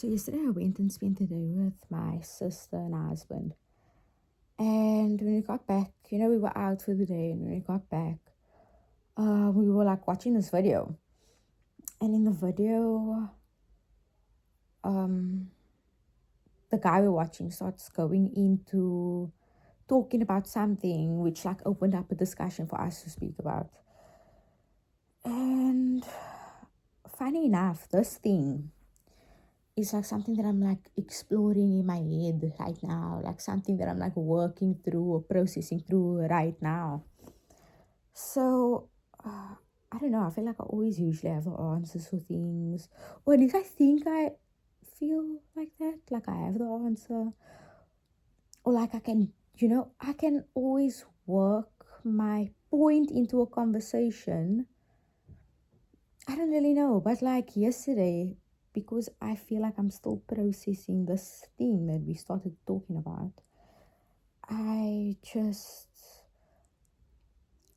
So yesterday I went and spent the day with my sister and husband. And when we got back, we were out for the day, and when we got back, we were like watching this video. And in the video, um, the guy we're watching starts going into talking about something which like opened up a discussion for us to speak about. And funny enough, this thing is like something that I'm like exploring in my head right now, like something that I'm like working through or processing through right now. So, I don't know, I feel like I always usually have the answers for things, or at least I think I feel like that, like I have the answer, or like I can always work my point into a conversation. I don't really know, but like yesterday, because I feel like I'm still processing this thing that we started talking about, I just,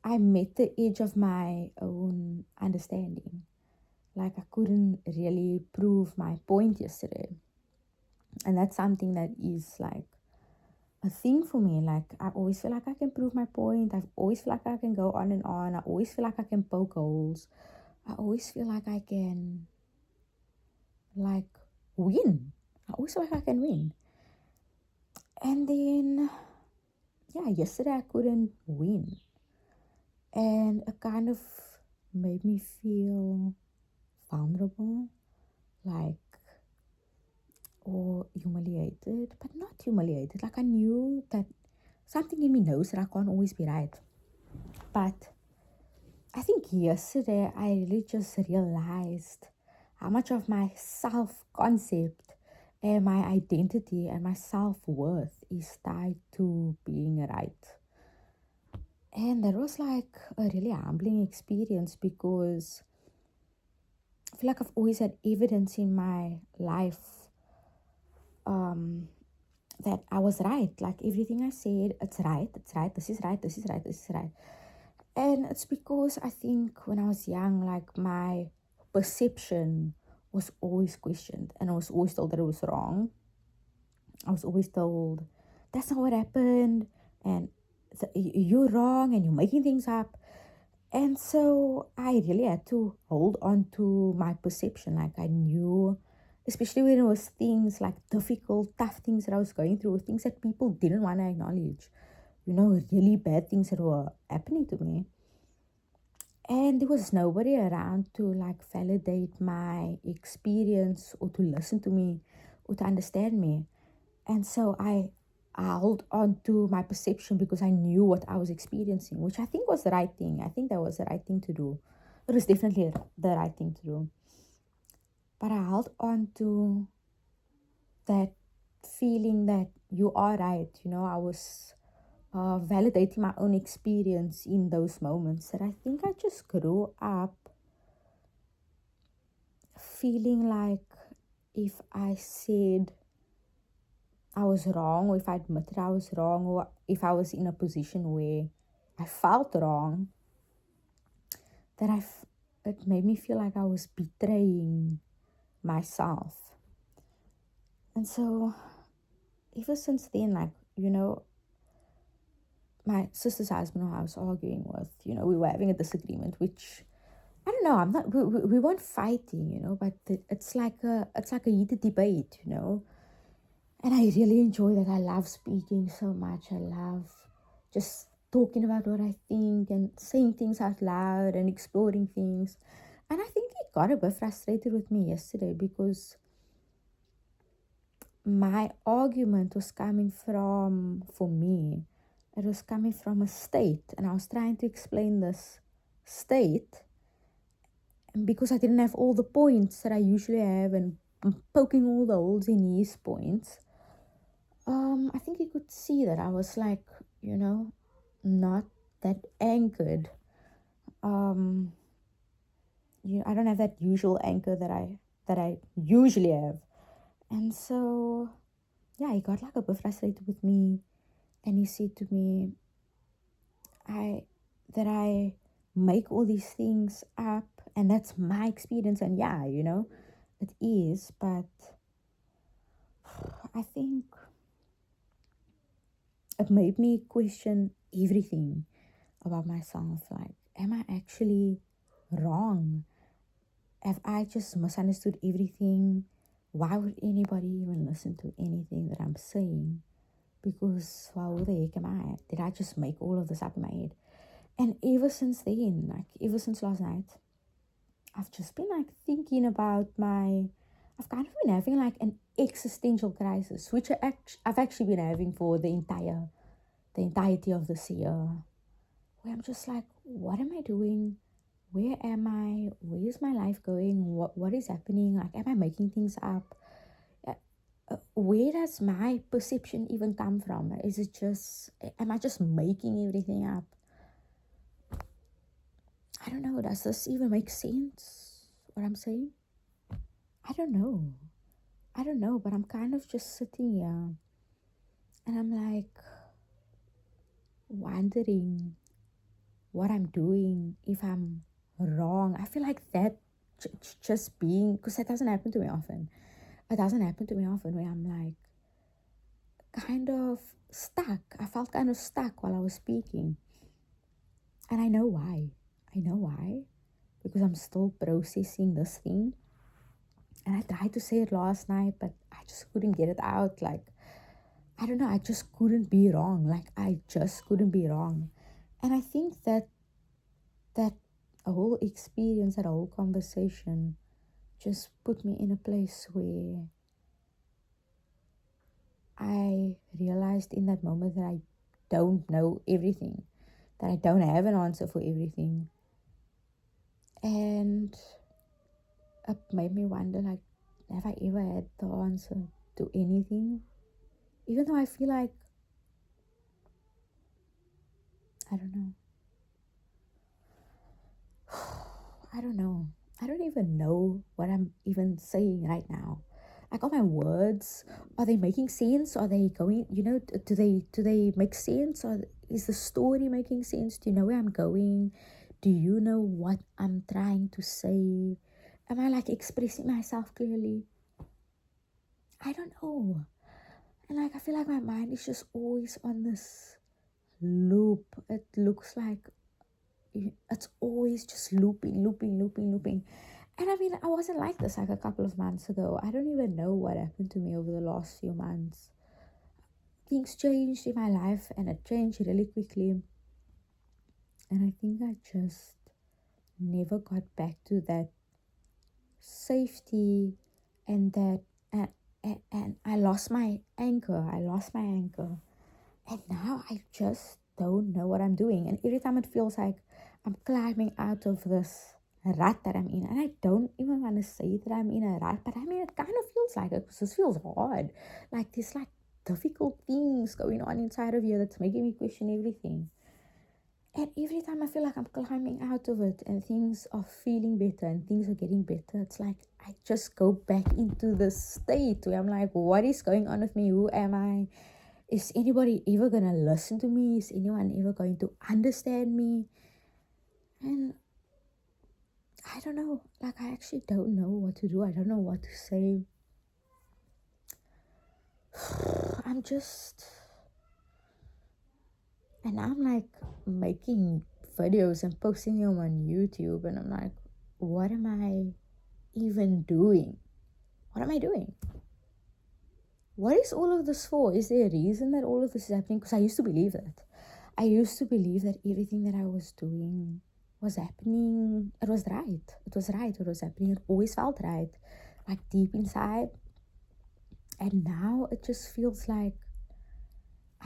I met the edge of my own understanding. Like I couldn't really prove my point yesterday. And that's something that is like a thing for me. Like I always feel like I can prove my point. I always feel like I can go on and on. I always feel like I can poke holes. I always feel like I can like win. I always feel like I can win. And then yesterday I couldn't win. And it kind of made me feel vulnerable, like, or humiliated, but not humiliated. Like I knew that something in me knows that I can't always be right. But I think yesterday I really just realized how much of my self concept and my identity and my self worth is tied to being right. And that was like a really humbling experience because I feel like I've always had evidence in my life that I was right. Like everything I said, it's right, this is right, this is right, this is right. And it's because I think when I was young, like my perception was always questioned and I was always told that it was wrong. I was always told that's not what happened and you're wrong and you're making things up. And so I really had to hold on to my perception. Like I knew, especially when it was things like difficult, tough things that I was going through, things that people didn't want to acknowledge, really bad things that were happening to me. And there was nobody around to like validate my experience or to listen to me or to understand me. And so I held on to my perception because I knew what I was experiencing, which I think was the right thing. I think that was the right thing to do. It was definitely the right thing to do. But I held on to that feeling that you are right. I was validating my own experience in those moments that I think I just grew up feeling like if I said I was wrong, or if I admitted I was wrong, or if I was in a position where I felt wrong, that it made me feel like I was betraying myself. And so ever since then, like, my sister's husband who I was arguing with, we were having a disagreement, which I don't know, I'm not we weren't fighting, but it's like a heated debate, And I really enjoy that. I love speaking so much. I love just talking about what I think and saying things out loud and exploring things. And I think he got a bit frustrated with me yesterday because my argument was coming from, for me, it was coming from a state. And I was trying to explain this state. And because I didn't have all the points that I usually have and poking all the holes in his points, I think you could see that I was like, not that anchored. Um, I don't have that usual anchor that I usually have, and so he got like a bit frustrated with me, and he said to me, I that I make all these things up, and that's my experience, and it is, but I think it made me question everything about myself. Like, am I actually wrong? Have I just misunderstood everything? Why would anybody even listen to anything that I'm saying? Because, well, who the heck am I? Did I just make all of this up in my head? And ever since then, like ever since last night, I've just been like thinking about I've kind of been having like an existential crisis, which I've actually been having for the entirety of this year, where I'm just like, what am I doing? Where am I? Where is my life going? What is happening? Like, am I making things up? Where does my perception even come from? Is it just, am I just making everything up? I don't know. Does this even make sense, what I'm saying? I don't know. But I'm kind of just sitting here and I'm like wondering what I'm doing, if I'm wrong. I feel like that just being, because that doesn't happen to me often. It doesn't happen to me often where I'm like kind of stuck. I felt kind of stuck while I was speaking. And I know why. Because I'm still processing this thing. And I tried to say it last night, but I just couldn't get it out. Like, I don't know, I just couldn't be wrong. Like, I just couldn't be wrong. And I think that a whole experience, that whole conversation just put me in a place where I realized in that moment that I don't know everything, that I don't have an answer for everything. And it made me wonder, like, have I ever had the answer to anything? Even though I feel like, I don't know. I don't know. I don't even know what I'm even saying right now. Like, all my words, are they making sense? Are they going, do they make sense? Or is the story making sense? Do you know where I'm going? Do you know what I'm trying to say? Am I like expressing myself clearly? I don't know. And like, I feel like my mind is just always on this loop. It looks like it's always just looping. And I mean, I wasn't like this like a couple of months ago. I don't even know what happened to me over the last few months. Things changed in my life and it changed really quickly. And I think I just never got back to that safety and that, and I lost my anchor. And now I just don't know what I'm doing. And every time it feels like I'm climbing out of this rut that I'm in. And I don't even want to say that I'm in a rut, but I mean, it kind of feels like it because this feels hard. Like there's like difficult things going on inside of you that's making me question everything. And every time I feel like I'm climbing out of it and things are feeling better and things are getting better, it's like I just go back into this state where I'm like, what is going on with me? Who am I? Is anybody ever going to listen to me? Is anyone ever going to understand me? And I don't know. Like, I actually don't know what to do. I don't know what to say. And I'm like making videos and posting them on YouTube. And I'm like, what am I even doing? What am I doing? What is all of this for? Is there a reason that all of this is happening? Because I used to believe that. I used to believe that everything that I was doing was happening. It was right. It was right. It was happening. It always felt right. Like deep inside. And now it just feels like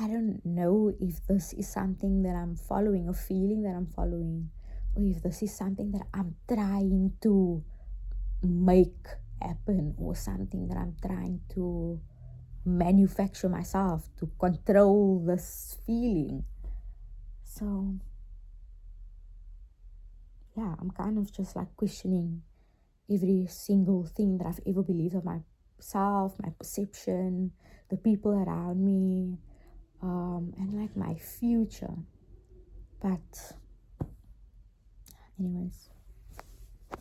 I don't know if this is something that I'm following, a feeling that I'm following, or if this is something that I'm trying to make happen, or something that I'm trying to manufacture myself to control this feeling. So yeah, I'm kind of just like questioning every single thing that I've ever believed of myself, my perception, the people around me, and like my future. But anyways,